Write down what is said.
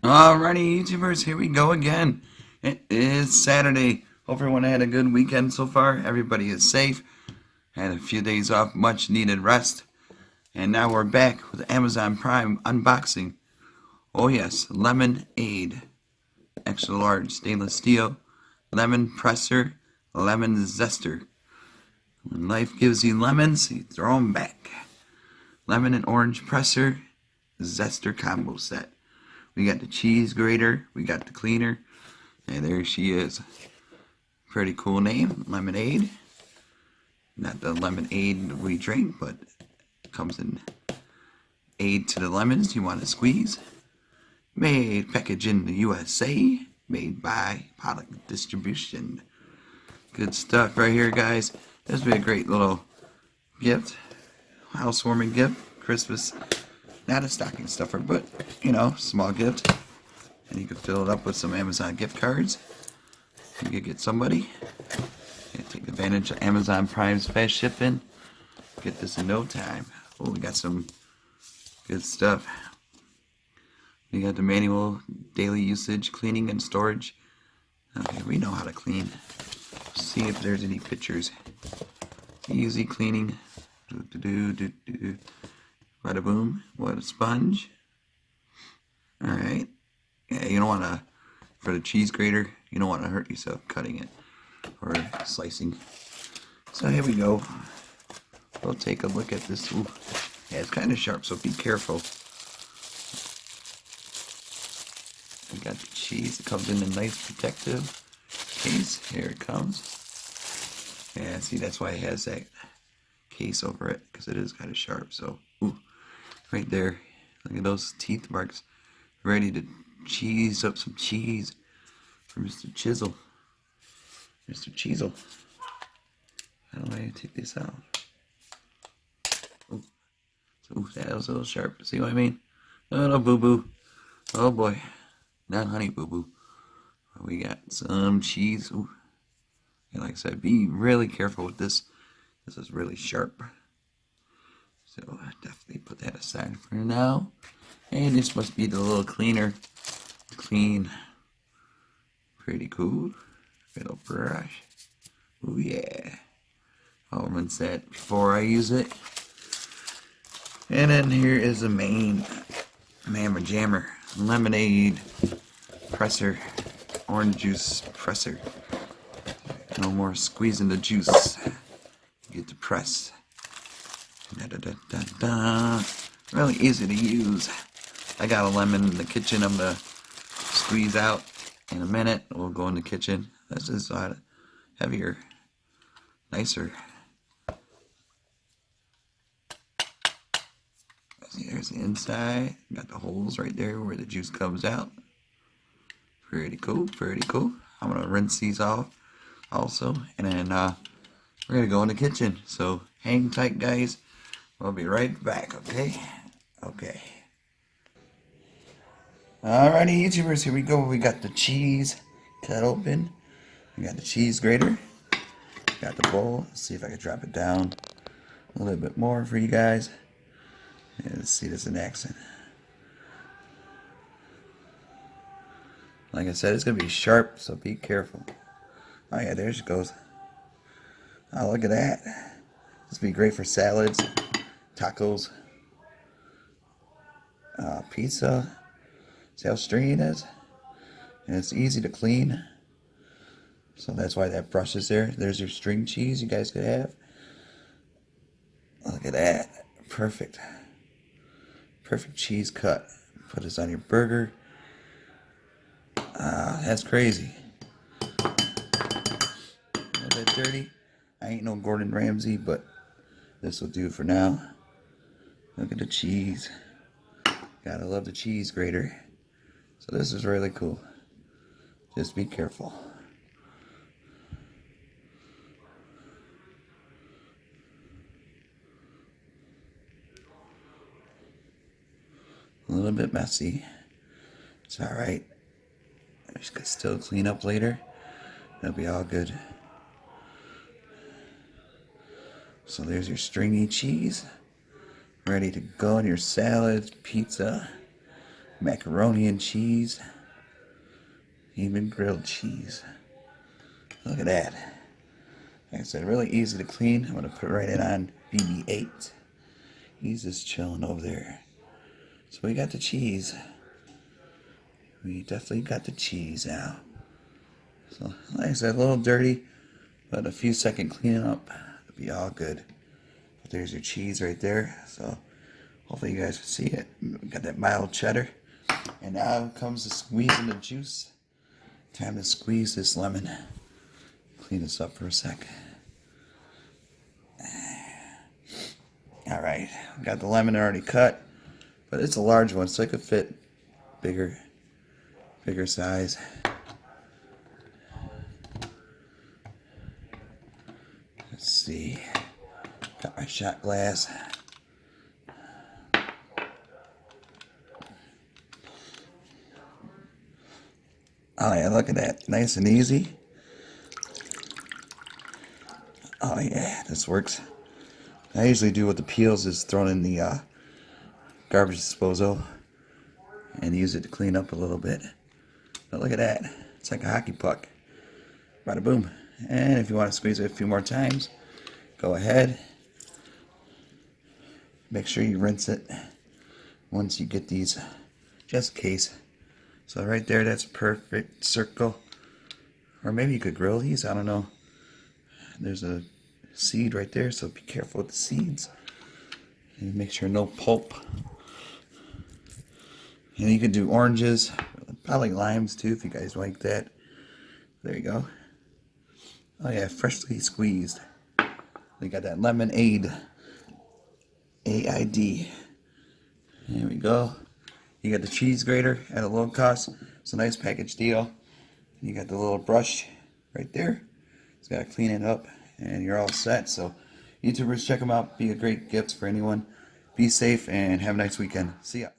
Alrighty, YouTubers, here we go again. It is Saturday. Hope everyone had a good weekend so far. Everybody is safe. Had a few days off, much needed rest. And now we're back with Amazon Prime unboxing. Oh yes, Lemonade. Extra large stainless steel. Lemon presser. Lemon zester. When life gives you lemons, you throw them back. Lemon and orange presser. Zester combo set. We got the cheese grater, we got the cleaner, and there she is. Pretty cool name, Lemonade. Not the lemonade we drink, but it comes in aid to the lemons you want to squeeze. Made, packaged in the USA, made by PILOCH Distribution. Good stuff right here, guys. This would be a great little gift, housewarming gift, Christmas. Not a stocking stuffer, but, you know, small gift. And you can fill it up with some Amazon gift cards. You could get somebody. And take advantage of Amazon Prime's fast shipping. Get this in no time. Oh, we got some good stuff. We got the manual, daily usage, cleaning and storage. Okay, we know how to clean. See if there's any pictures. Easy cleaning. Bada boom. What a sponge. Alright. Yeah, you don't want to, for the cheese grater, you don't want to hurt yourself cutting it or slicing. So here we go. We'll take a look at this. Ooh. Yeah, it's kind of sharp, so be careful. We got the cheese. It comes in a nice protective case. Here it comes. Yeah, see, that's why it has that case over it, because it is kind of sharp. So, ooh. Right there, look at those teeth marks. Ready to cheese up some cheese for Mr. Chisel. Mr. Chisel. How do I take this out? Ooh, that was a little sharp. See what I mean? Oh, no, boo-boo. Oh, boy. Not honey boo-boo. We got some cheese. Ooh. And like I said, be really careful with this. This is really sharp. So definitely put that aside for now. And this must be the little cleaner to clean. Pretty cool. Little brush. Oh yeah. I'll rinse that before I use it. And then here is the main Mamma Jammer lemonade presser, orange juice presser. No more squeezing the juice. You get to press. Da, da, da, da, da. Really easy to use. I got a lemon in the kitchen I'm going to squeeze out in a minute. We'll go in the kitchen. This is heavier, nicer. See, there's the inside. Got the holes right there where the juice comes out. Pretty cool, pretty cool. I'm going to rinse these off also. And then we're going to go in the kitchen. So hang tight, guys. We'll be right back, okay? Okay. Alrighty, YouTubers, here we go. We got the cheese cut open. We got the cheese grater. Got the bowl. Let's see if I can drop it down a little bit more for you guys. Yeah, let's see this in action. Like I said, it's going to be sharp, so be careful. Oh yeah, there she goes. Oh, look at that. This would be great for salads, tacos, pizza. See how stringy it is? And it's easy to clean. So that's why that brush is there. There's your string cheese you guys could have. Look at that. Perfect. Perfect cheese cut. Put this on your burger. That's crazy. A little bit dirty. I ain't no Gordon Ramsay, but this will do for now. Look at the cheese. Gotta love the cheese grater. So this is really cool. Just be careful. A little bit messy. It's alright. I just can still clean up later. It'll be all good. So there's your stringy cheese. Ready to go on your salads, pizza, macaroni and cheese, even grilled cheese. Look at that. Like I said, really easy to clean. I'm going to put right in on BB-8. He's just chilling over there. So we got the cheese. We definitely got the cheese now. So like I said, a little dirty, but a few second cleaning up, it'll be all good. But there's your cheese right there. So hopefully you guys can see it. We got that mild cheddar. And now comes the squeezing the juice. Time to squeeze this lemon. Clean this up for a sec. Alright, got the lemon already cut, but it's a large one, so it could fit bigger size. Let's see, got my shot glass. Oh yeah, look at that, nice and easy. Oh yeah, this works. I usually do with the peels is thrown in the garbage disposal and use it to clean up a little bit. But look at that, it's like a hockey puck. Bada boom. And if you want to squeeze it a few more times, go ahead. Make sure you rinse it once you get these, just in case. So right there, that's a perfect circle. Or maybe you could grill these, I don't know. There's a seed right there, so be careful with the seeds. And make sure no pulp. And you can do oranges, probably limes too if you guys like that. There you go. Oh yeah, freshly squeezed. We got that lemonade. AID. There we go. You got the cheese grater at a low cost. It's a nice package deal. You got the little brush right there. Just gotta clean it up and you're all set. So YouTubers, check them out. Be a great gift for anyone. Be safe and have a nice weekend. See ya.